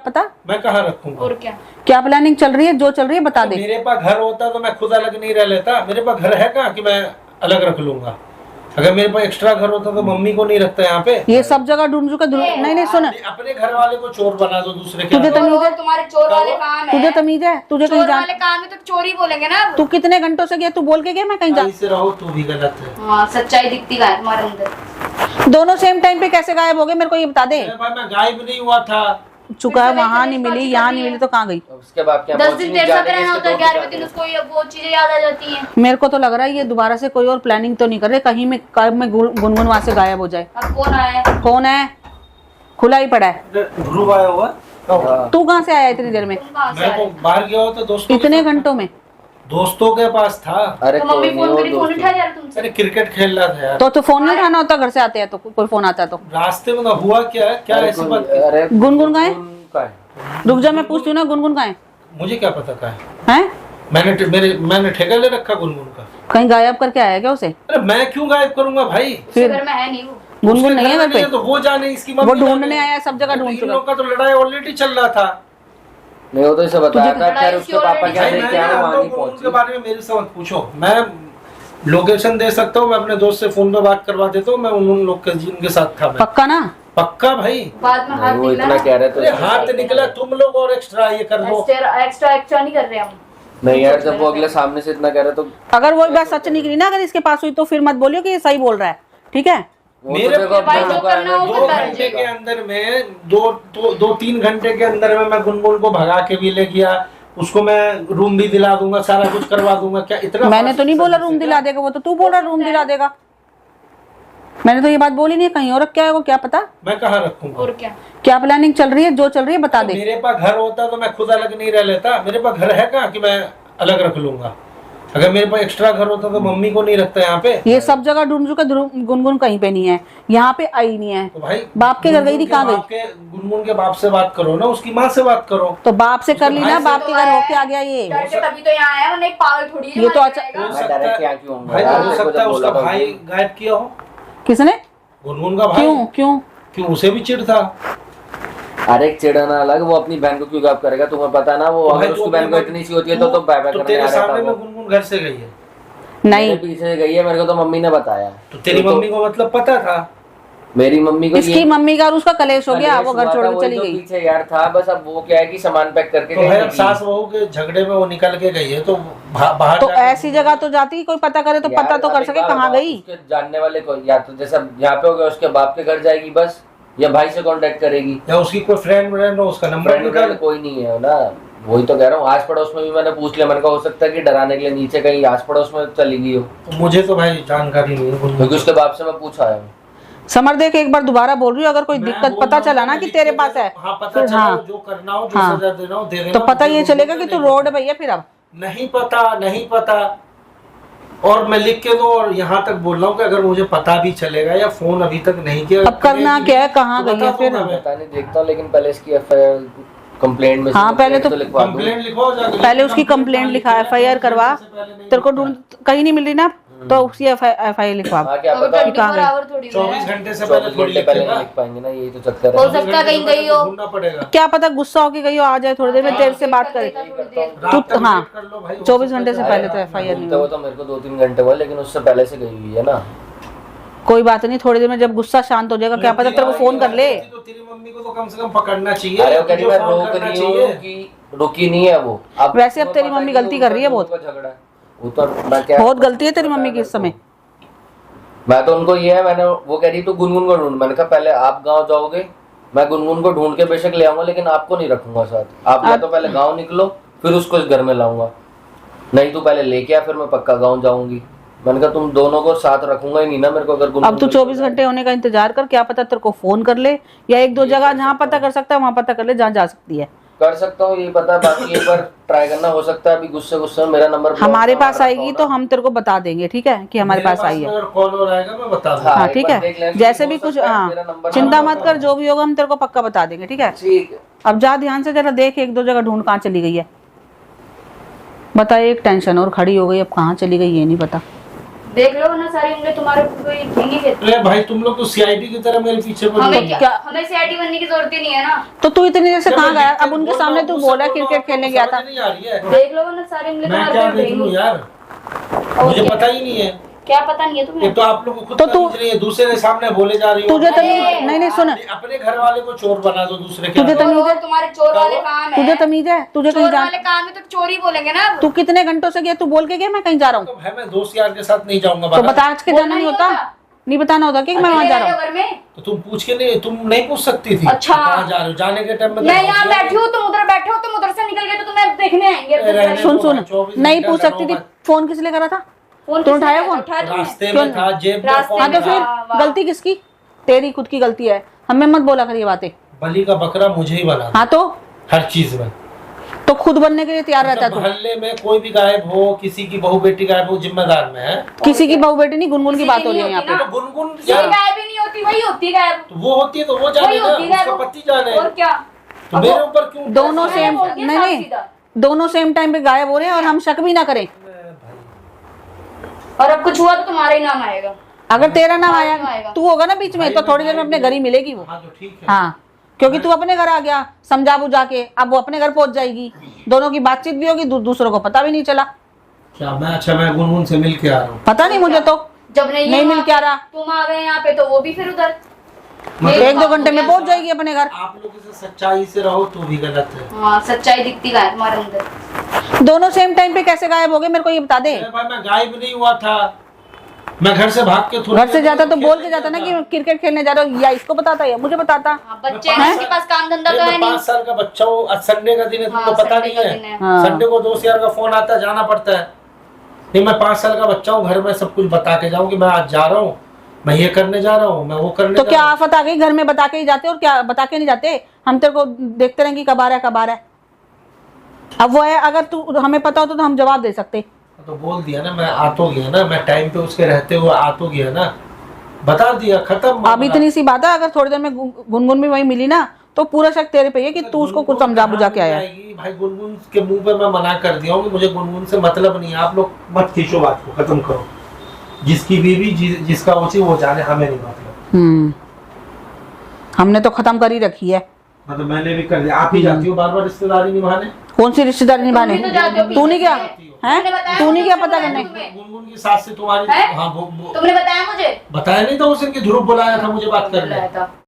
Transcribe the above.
पता मैं कहाँ रखूंगा? और क्या? क्या प्लानिंग चल रही है? जो चल रही है बता दे। मेरे पास घर होता तो मैं खुद अलग नहीं रह लेता। मेरे पास घर है कहाँ कि मैं अलग रख लूंगा? अगर मेरे पास एक्स्ट्रा घर होता तो मम्मी को नहीं रखता यहाँ पे। ये सब जगह ढूंढ चुका। नहीं नहीं सुन, अपने घर वाले को चोर बना दो दूसरे के। तुझे तमीज है? तुम्हारे चोर वाले काम है। तुझे तमीज है? तुझे कहीं चोर जान, वाले काम है तो चोरी बोलेंगे ना अब। तू कितने घंटों से गया? तू बोल के गया मैं कहीं जा। ऐसे रहो तो भी गलत है। हाँ, सच्चाई दिखती है तुम्हारे अंदर। दोनों सेम टाइम पे कैसे गायब हो गए मेरे को ये बता दे। अरे भाई मैं गायब नहीं हुआ था। चुका है, वहां नहीं मिली, यहाँ नहीं मिली तो कहाँ गई? उसके बाद क्या 10 दिन तेरे साथ रहना होता है, 11वें दिन उसको वो चीजें याद आ जाती हैं। मेरे को तो लग रहा है ये दोबारा से कोई और प्लानिंग तो नहीं कर रहे, कहीं में गुनगुन वहां से गायब हो जाए। अब कौन आया है? कौन है? खुला ही पड़ा है। ध्रुव आया हुआ। तू कहाँ से आया इतनी देर में? तुम कहाँ से मैं तो आए? बाहर गया हुआ था दोस्तों इतने घंटों में? दोस्तों के पास था। अरे तो मम्मी कोई नहीं, फोन वो करी, फोन दोस्त उठा यार तुमसे। अरे क्रिकेट खेल रहा था यार। तो फोन नहीं उठाना होता घर से आते हैं तो? कोई फोन आता है तो? रास्ते में ना हुआ क्या क्या अरे ऐसी कोई- बात? अरे गुनगुन कहाँ है? का है? रुक जा, मैं पूछती हूँ ना, गुनगुन कहाँ है? मुझे क्या पता का है? हैं? मैंने ठेका ले रखा गुनगुन का। कहीं गायब करके आया क्या उसे? अरे मैं क्यों गायब करूंगा भाई? उसके घर में है नहीं वो। गुनगुन उसके नहीं है घर में घर पे? तो वो जाने इसकी वो मम्मी ढूंढने जाने। आया है, सब जगह ढूंढ इन चुका। लोगों का तो लड़ाई ऑलरेडी चल रहा था। नहीं वो तो इसे बताया था, लड़ाई खैर उसके उसकी पापा already क्या भाई देख मैं के आए ना वहां नहीं गुनगुन के पहुंची। बारे में मेरे से मत पूछो। मैं लोकेशन दे सकता हूँ, मैं अपने दोस्त से फोन पे बात करवा देता हूँ। मैं उन लोग के जिनके साथ था मैं। पक्का ना? पक्का भाई। बाद में हाथ नहीं, वो निकला इतना ना। कह रहे तो अरे हाथ निकला, तुम लोग और एक्स्ट्रा ये कर दो। एक्स्ट्रा नहीं कर रहे हम। नहीं यार, जब वो अगले सामने से इतना कह रहे तो अगर वो बात सच निकली ना, अगर इसके पास हुई तो फिर मत बोलियो कि ये सही बोल रहा है, ठीक है? वो मेरे तो देखो भाई अपने जो लोग करना हो दो घंटे के अंदर में दो तीन घंटे के अंदर में मैं गुनगुन को भगा के भी ले गया। उसको मैं रूम भी दिला दूंगा, सारा कुछ करवा दूंगा। क्या इतना? मैंने तो नहीं बोला रूम दिला देगा, वो तो तू बोल रहा रूम दिला देगा। मैंने तो ये बात बोली नहीं, कहीं और क्या है वो, क्या पता? मैं कहाँ रखूंगा? और क्या? क्या प्लानिंग चल रही है? जो चल रही है बता दे। मेरे पास घर होता तो मैं खुद अलग नहीं रह लेता। मेरे पास घर है कहाँ कि मैं अलग रख लूंगा? अगर मेरे पास एक्स्ट्रा घर होता तो मम्मी को नहीं रखता यहाँ पे। ये सब जगह ढूंढ चुका, गुनगुन कहीं पे नहीं है, यहाँ पे आई नहीं है। तो भाई बाप के घर गई थी, कहाँ गई? गुनगुन के बाप से बात करो ना, उसकी माँ से बात करो। तो बाप से कर ली ना, भाई से बाप के घर होके आ गया ये। डर के तभी तो यहाँ आया, वरना एक पागल थोड़ी है ये तो हमारे अच्छा- जाएगा। हो मैं सकता डायरेक्ट है- क्या क्यों आऊंगा भाई यार, हो मेरे को सकता है जब उसका बोला था भाई गायब किया हो। किसने? गुनगुन का भाई। क्यों क्यों? क्यों उसे भी चिढ़ था? अरे एक चिड़ना अलग, वो अपनी बहन को क्यों गायब करेगा? तुम्हें पता ना, वो तो भाई अगर तू उसकी बहन को अपने- इतनी सी होती है तो बाय बाय तो करने तेरे आ रहा था सामने में वो। गुनगुन घर से गई है। नहीं, मेरे पीछे गई है, मेरे को तो मम्मी ने बताया। तो तेरी मम्मी को मतलब पता था? मेरी मम्मी को इसकी मम्मी का और उसका कलेश हो गया, कलेश वो घर हुआ छोड़ था, के वही चली तो गई। पीछे यार था बस। अब वो क्या है कि सामान पैक करके तो गई भाई अब थी। सास बहू के झगड़े में वो निकल के गई है तो बाहर तो जाके- ऐसी जगह तो जाती, कोई पता करे तो यार, पता तो अब कर एक सके बार कहाँ बताओ, गई। उसके जानने वाले को या तो जैसे यहाँ पे हो गया उसके बाप के घर जाएगी बस, या भाई से कांटेक्ट करेगी। या उसकी कोई फ्रेंड हो, उसका नंबर फ्रेंड निकाल। कोई नहीं है ना, वही तो कह रहा हूँ। आस पड़ोस में भी मैंने पूछ लिया, मैंने कहा हो सकता है कि डराने के लिए नीचे कहीं आस पड़ोस में चली गई हो, तो मुझे तो भाई जानकारी नहीं है गुनगुन क्योंकि की। उसके बाप से मैं पूछा है। समर देख, एक बार दोबारा बोल रही हूँ, अगर कोई मैं दिक्कत बोल पता रहा चला हूँ ना कि तेरे पास है, हाँ पता फिर चला, हाँ, जो करना हो, जो हाँ। सजा देना हो दे देना। तो पता ये मुझे चलेगा कि तू नहीं रोड भैया फिर अब। नहीं पता, नहीं पता। और मैं लिख के दूं, और यहाँ तक बोल रहा हूँ कि अगर मुझे पता भी चलेगा या फोन अभी तक नहीं किया, अब करना क्या है, कहाँ तो गई है बता फिर? दूंगा मैं। पता नहीं, देखता हूँ, लेकिन पहले इसकी एफआईआर कंप्लेंट में से हाँ, पहले तो लिखवा दूँ। कंप्लेंट लिखवाओ जाके। पहले उसकी कंप्लेंट लिखा, FIR करवा। तेरे को ढूंढ कहीं नहीं मिल रही ना, तो उसकी FIR लिखवा। हाँ, क्या तो पता 24 आवर थोड़ी ना 24 है। घंटे से पहले 24 थोड़ी घंटे पहले लिखेगा। नहीं लिख पाएंगे ना, यही तो चक्कर हो है। सकता है कहीं गई हो। ढूंढना पड़ेगा। क्या पता गुस्सा होके गई हो, आ जाए थोड़ी देर में तेरे से बात करे। रात तक हाँ, वेट कर लो भाई, हो 24 सकता घंटे है से कि- पहले तो FIR नहीं तो वो हुई। तो मेरे को 2-3 घंटे हुआ, लेकिन उससे पहले से गई हुई है ना। कोई बात नहीं, थोड़ी देर में जब गुस्सा शांत हो जाएगा, क्या पता तेरे को फोन कर ले। तो तेरी मम्मी को तो कम से कम पकड़ना चाहिए। अरे वो कह रही तुझे मैं फोन रोक करना रही चाहिए। हूँ कि रुकी नहीं है वो। अब वैसे अब तुम्हें तेरी पता मम्मी कि गलती कर रही है वो बहुत। झगड़ा है। वो तो मैं क्या, बहुत गलती है तेरी मम्मी की इस समय। मैं तो उनको ये है, मैंने वो कह रही तू गुनगुन को ढूंढ, मैंने कहा पहले आप गांव जाओगे, मैं गुनगुन को ढूंढ के बेशक ले आऊंगा, लेकिन आपको नहीं रखूंगा साथ। आप या तो पहले गांव निकलो, फिर उसको इस घर में लाऊंगा, नहीं तू पहले लेके आ, फिर मैं पक्का गांव जाऊंगी। मैंने कहा तुम दोनों को साथ रखूंगा ही नहीं ना मेरे को, अगर अब तू 24 घंटे होने का इंतजार कर, क्या पता तेरे को फोन कर ले, या एक दो जगह जहाँ पता कर सकता है वहां पता कर ले जहाँ जा सकती है। कर सकता हूँ, ये पता है। बाकी एक बार ट्राई करना, हो सकता है अभी गुस्से गुस्से में मेरा नंबर हमारे पास आएगी तो हम तेरे को बता देंगे, ठीक है, कि हमारे पास आई है। अगर कॉल और आएगा मैं बता दूंगा। हाँ एक ठीक बार देख है, लेना, जैसे हो भी कुछ, सकता है हाँ मेरा नंबर चिंता ना मत कर, जो भी होगा हम तेरे को पक्का बता देंगे, ठीक है। ठीक है। अब जा ध्यान से जरा देख, एक दो जगह ढूंढ कहाँ चली गई है। बता, एक टेंशन और खड़ी हो गई, अब कहाँ चली गई ये नहीं पता। देख लो ना, सारी उंगली तुम्हारे ऊपर कोई ठेंगी फिर। अरे भाई तुम लोग तो सीआईडी की तरह मेरे पीछे पड़े हमें हो। क्या, हमें सीआईडी बनने की जरूरत ही नहीं है ना। तो तू इतनी देर से कहाँ गया? अब उनके बोल सामने रहा तू हूँ, बोला मुझसे क्रिकेट खेलने गया था। समझ नहीं आ रही है। देख लो ना, सारी उंगली मैं तुम्हारे क्या ऊपर देख लूं ठेंगी। यार, और मुझे क्या? पता ही नहीं है। क्या पता नहीं है तुम्हें? एक तो आप लोग को खुद तो तो तू- समझ रही है, दूसरे के सामने बोले जा रही हो। तुझे तो अरे, नहीं सुन, अपने घर वाले को चोर बना दो, दूसरे के तुझे आगे। तमीज है? और तुम्हारे चोर वाले काम है। तुझे तमीज है? तुझे कहीं चोर जा, वाले काम है तो चोरी बोलेंगे ना अब। तू कितने घंटों से गया? तू बोल के गया मैं कहीं जा रहा हूँ? तो भाई मैं दोस्त यार के साथ नहीं जाऊंगा तो बाहर। बता के बोलना जाना नहीं नहीं होता? होता? नहीं बताना होता कि मैं वहां जा रहा हूँ? घर में तो तुम पूछ के नहीं, तुम नहीं पूछ सकती थी? अच्छा। कहाँ जा रहे हो? जाने के टाइम में मैं यहाँ बैठी हूँ, तुम उधर बैठे हो, तुम उधर से निकल गए तो तुम्हें देखने आएंगे। रहने सुन दो सुन, भाई, 24 नहीं घंटा पूछ सकती थी। करो फोन किस लिए करा था? फोन तू किसने उठाया किया? फोन? उठाया तुमने? रास्ते में था, जेब में रास्ते फोन हाँ तो में था। फिर वाह, वाह। गलती किसकी? तेरी खुद की गलती है, हमें मत बोला कर ये बातें। बलि का बकरा मुझे ही बना, हाँ तो हर चीज में। तो खुद बनने के लिए तैयार रहता है मतलब तू। मोहल्ले में कोई भी गायब हो, किसी की बहू बेटी गायब हो, जिम्मेदार मैं है। किसी की बहू बेटी नहीं, गुनगुन की किसी बात की हो रही है नहीं यहाँ होती पे। ना। तो गुनगुन ये क्या? गायब ही नहीं होती, वही होती है गायब। तो वो होती है तो वो जाने वही ना, होती है उसका गायब। पति जाने। और क्या? तो अब मेरे वो- ऊपर क्यों? दोनों मैं सेम, बोलती हूँ नहीं साफ नहीं, सीधा। दोनों सेम टाइम पे गायब हो रहे हैं और हम शक भी ना करें। और अब कुछ हुआ तो तुम्हारा ही नाम आएगा। अगर तेरा नाम हाँ, क्यों आया आएगा? तू होगा ना बीच में, तो थोड़ी देर में अपने घर ही मिलेगी वो। हाँ तो ठीक है। हाँ, क्योंकि तू अपने घर आ गया समझा बुझा के, अब वो अपने घर पहुंच जाएगी, दोनों की बातचीत भी होगी, दूसरों को पता भी नहीं चला। क्या मैं, अच्छा मैं गुनगुन से मिल के आ रहा हूँ। पता नहीं मुझे तो, जब नहीं नहीं मिल के आ रहा। तुम आ गए यहाँ पे तो वो भी फिर उधर। मतलब एक दो घंटे में पहुंच जाएगी अपने घर। आप लोग इसे सच्चाई से रहो तो भी गलत है। हाँ, सच्चाई दिखती है तुम्हारे अंदर। दोनों सेम टाइम पे कैसे गायब हो गए मेरे को ये बता दे। अरे भाई मैं गायब नहीं हुआ था, मैं घर से भाग के थोड़ी घर से देर जाता तो खेलने बोल के जाता ना कि गया मैं क्रिकेट खेलने जा रहा हूँ, या इसको बताता या मुझे बताता। हाँ, बच्चे हैं, उसके पास काम धंधा तो था। है मैं नहीं। 5 साल का बच्चा हूँ, आज संडे का दिन है, तुमको हाँ, पता संडे नहीं का दिन है। है। हाँ। संडे को दोस्त यार का फोन आता है, जाना पड़ता है। नहीं मैं 5 साल का बच्चा हूँ, घर में सब कुछ बता के जाऊँ कि मैं आज जा रहा हूँ, मैं ये करने जा रहा हूँ, मैं वो करने तो जा क्या रहा हूँ। आफत आ गई? घर में बता के ही जाते और क्या बता के नहीं जाते? हम तेरे को देखते रहेंगे कब आ रहा है कब आ रहा है। अब वो है, अगर तू हमें पता होता तो हम जवाब दे सकते। तो बोल दिया ना, मैं आ तो गया ना, मैं टाइम पे उसके रहते हुए आ तो गया ना, बता दिया, खत्म अब मामला। इतनी सी बात है, अगर थोड़ी देर में गुनगुन भी वही मिली ना तो पूरा शक तेरे पे है कि तू उसको कुछ गुनगुन समझा बुझा के आया है। जाएगी। भाई गुनगुन के मुंह पे मैं मना कर दिया हूँ कि मुझे गुनगुन से मतलब नहीं है। आप लोग मत खींचो बात को, खत्म करो। जिसकी बीवी जिसका उसी वो जाने, हमें नहीं मतलब। हमने तो खत्म कर ही रखी है। मतलब मैंने भी कर दिया। आप ही जाती हो बार बार रिश्तेदारी निभाने। कौन सी रिश्तेदारी निभाने? तुम भी तो जाते हो तू नहीं क्या पीछे। है? तुमने बताया तू नहीं क्या मुझे, पता बताया करने? तुम्हें। गुनगुन की सास से तुम्हारी, हैं? हाँ तुमने बताया मुझे? बताया नहीं था, उस दिन की ध्रुव बुलाया था मुझे बात करने। बुलाया था।